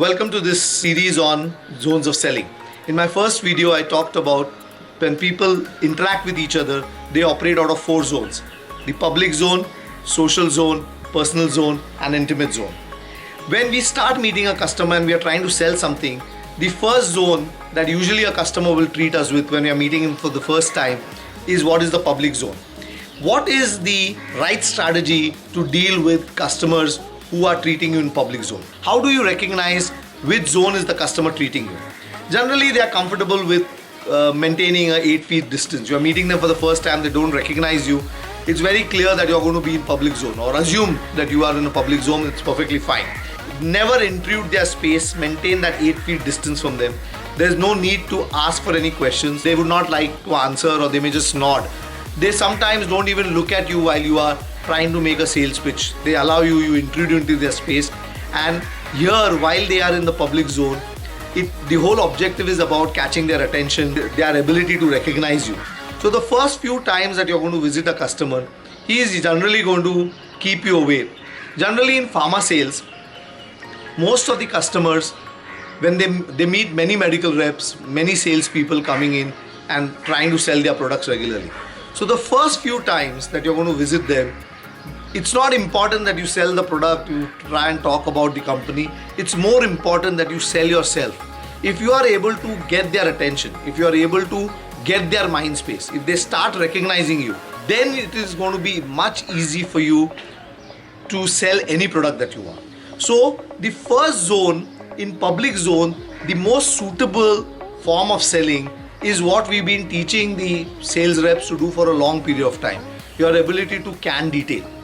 Welcome to this series on zones of selling. In my first video, I talked about when people interact with each other, they operate out of 4 zones: the public zone, social zone, personal zone, and intimate zone. When we start meeting a customer and we are trying to sell something, the first zone that usually a customer will treat us with when we are meeting him for the first time is what is the public zone. What is the right strategy to deal with customers who are treating you in public zone? How do you recognize which zone is the customer treating you? Generally, they are comfortable with maintaining a 8 feet distance. You are meeting them for the first time, they don't recognize you. It's very clear that you're going to be in public zone, or assume that you are in a public zone. It's perfectly fine. Never intrude their space, maintain that 8 feet distance from them. There's no need to ask for any questions. They would not like to answer, or they may just nod. They sometimes don't even look at you while you are trying to make a sales pitch. They allow you, you intrude into their space. And here, while they are in the public zone, the whole objective is about catching their attention, their ability to recognize you. So the first few times that you're going to visit a customer, he is generally going to keep you away. Generally in pharma sales, most of the customers, when they meet many medical reps, many salespeople coming in and trying to sell their products regularly. So the first few times that you're going to visit them, it's not important that you sell the product, you try and talk about the company. It's more important that you sell yourself. If you are able to get their attention, if you are able to get their mind space, if they start recognizing you, then it is going to be much easy for you to sell any product that you want. So the first zone, in public zone, the most suitable form of selling is what we've been teaching the sales reps to do for a long period of time: your ability to can detail.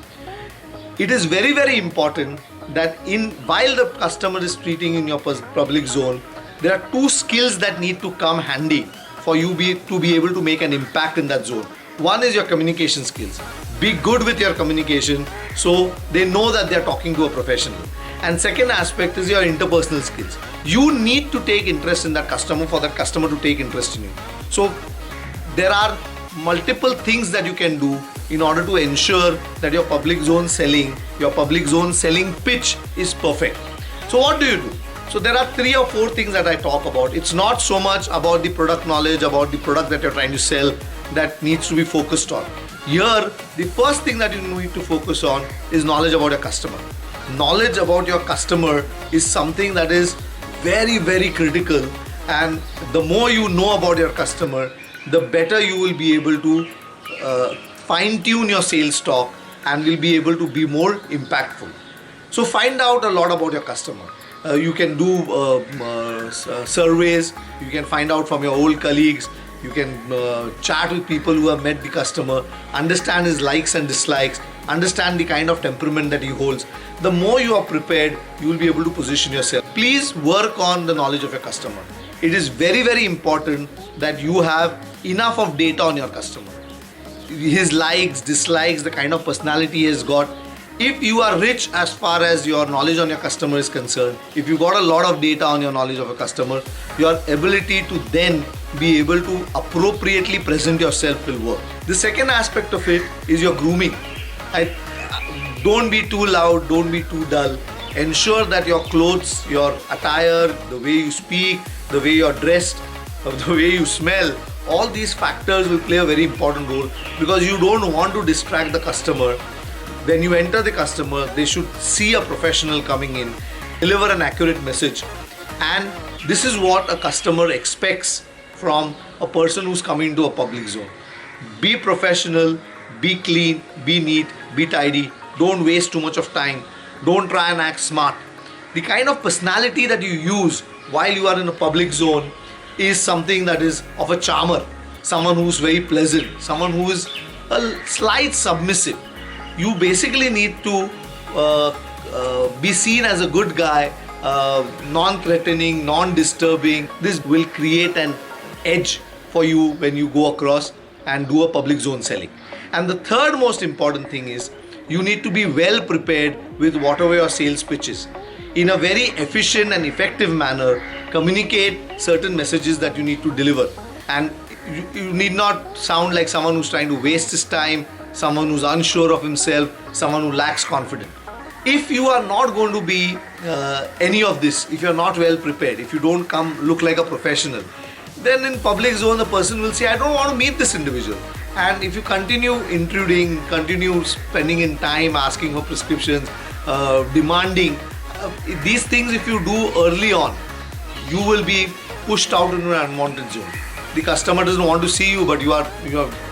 It is very, very important that while the customer is treating in your public zone, there are 2 skills that need to come handy for you to be able to make an impact in that zone. One is your communication skills. Be good with your communication so they know that they are talking to a professional. And second aspect is your interpersonal skills. You need to take interest in that customer for that customer to take interest in you. So there are multiple things that you can do in order to ensure that your public zone selling pitch is perfect. So what do you do? So there are 3 or 4 things that I talk about. It's not so much about the product knowledge, about the product that you're trying to sell, that needs to be focused on. Here, the first thing that you need to focus on is knowledge about your customer. Knowledge about your customer is something that is very, very critical, and the more you know about your customer, the better you will be able to fine-tune your sales talk and will be able to be more impactful. So find out a lot about your customer. You can do surveys, you can find out from your old colleagues, you can chat with people who have met the customer, understand his likes and dislikes, understand the kind of temperament that he holds. The more you are prepared, you will be able to position yourself. Please work on the knowledge of your customer. It is very, very important that you have enough of data on your customer. His likes, dislikes, the kind of personality he has got. If you are rich as far as your knowledge on your customer is concerned, if you got a lot of data on your knowledge of a customer, your ability to then be able to appropriately present yourself will work. The second aspect of it is your grooming. Don't be too loud, don't be too dull. Ensure that your clothes, your attire, the way you speak, the way you're dressed, the way you smell, all these factors will play a very important role, because you don't want to distract the customer. When you enter the customer, they should see a professional coming in, deliver an accurate message. And this is what a customer expects from a person who's coming to a public zone. Be professional, be clean, be neat, be tidy. Don't waste too much of time. Don't try and act smart. The kind of personality that you use while you are in a public zone is something that is of a charmer, someone who's very pleasant, someone who is a slight submissive. You basically need to be seen as a good guy, non-threatening, non-disturbing. This will create an edge for you when you go across and do a public zone selling. And the third most important thing is you need to be well prepared with whatever your sales pitch is. In a very efficient and effective manner, communicate certain messages that you need to deliver. And you need not sound like someone who's trying to waste his time, someone who's unsure of himself, someone who lacks confidence. If you are not going to be any of this, if you are not well prepared, if you don't come look like a professional, then in public zone the person will say, I don't want to meet this individual. And if you continue intruding, continue spending in time asking for prescriptions, demanding these things, if you do early on, you will be pushed out into an unwanted zone. The customer doesn't want to see you, but you are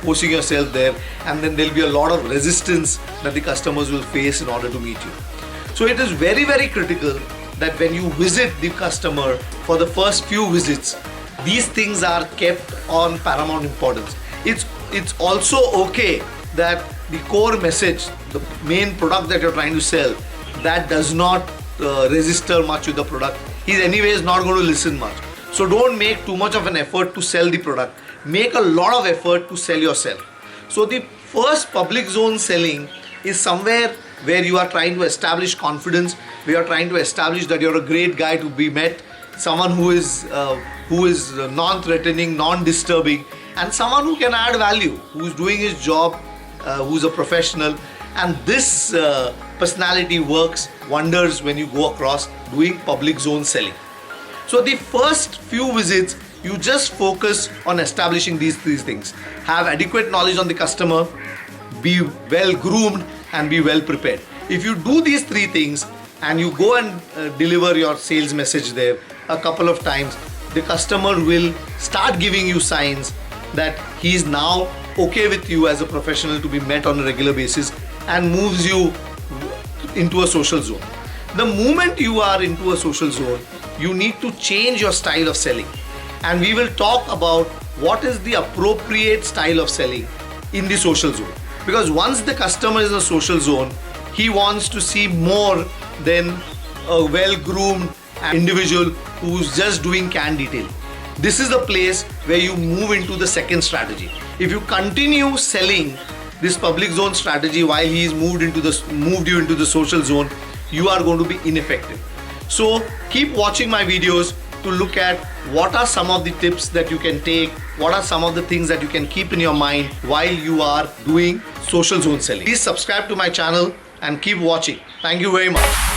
forcing yourself there, and then there will be a lot of resistance that the customers will face in order to meet you. So it is very, very critical that when you visit the customer for the first few visits, these things are kept on paramount importance. It's also okay that the core message, the main product that you're trying to sell, that does not register much with the product. He's anyways not going to listen much. So don't make too much of an effort to sell the product. Make a lot of effort to sell yourself. So the first public zone selling is somewhere where you are trying to establish confidence, where you are trying to establish that you're a great guy to be met, someone who is non-threatening, non-disturbing, and someone who can add value, who's doing his job, who's a professional. And this personality works wonders when you go across doing public zone selling. So the first few visits, you just focus on establishing these things. Have adequate knowledge on the customer, be well groomed, and be well prepared. If you do these three things and you go and deliver your sales message there a couple of times, the customer will start giving you signs that he is now okay with you as a professional to be met on a regular basis, and moves you into a social zone. The moment you are into a social zone, you need to change your style of selling. And we will talk about what is the appropriate style of selling in the social zone. Because once the customer is in a social zone, he wants to see more than a well-groomed individual who's just doing canned detailing. This is the place where you move into the second strategy. If you continue selling this public zone strategy while he is moved you into the social zone, you are going to be ineffective. So keep watching my videos to look at what are some of the tips that you can take, what are some of the things that you can keep in your mind while you are doing social zone selling. Please subscribe to my channel and keep watching. Thank you very much.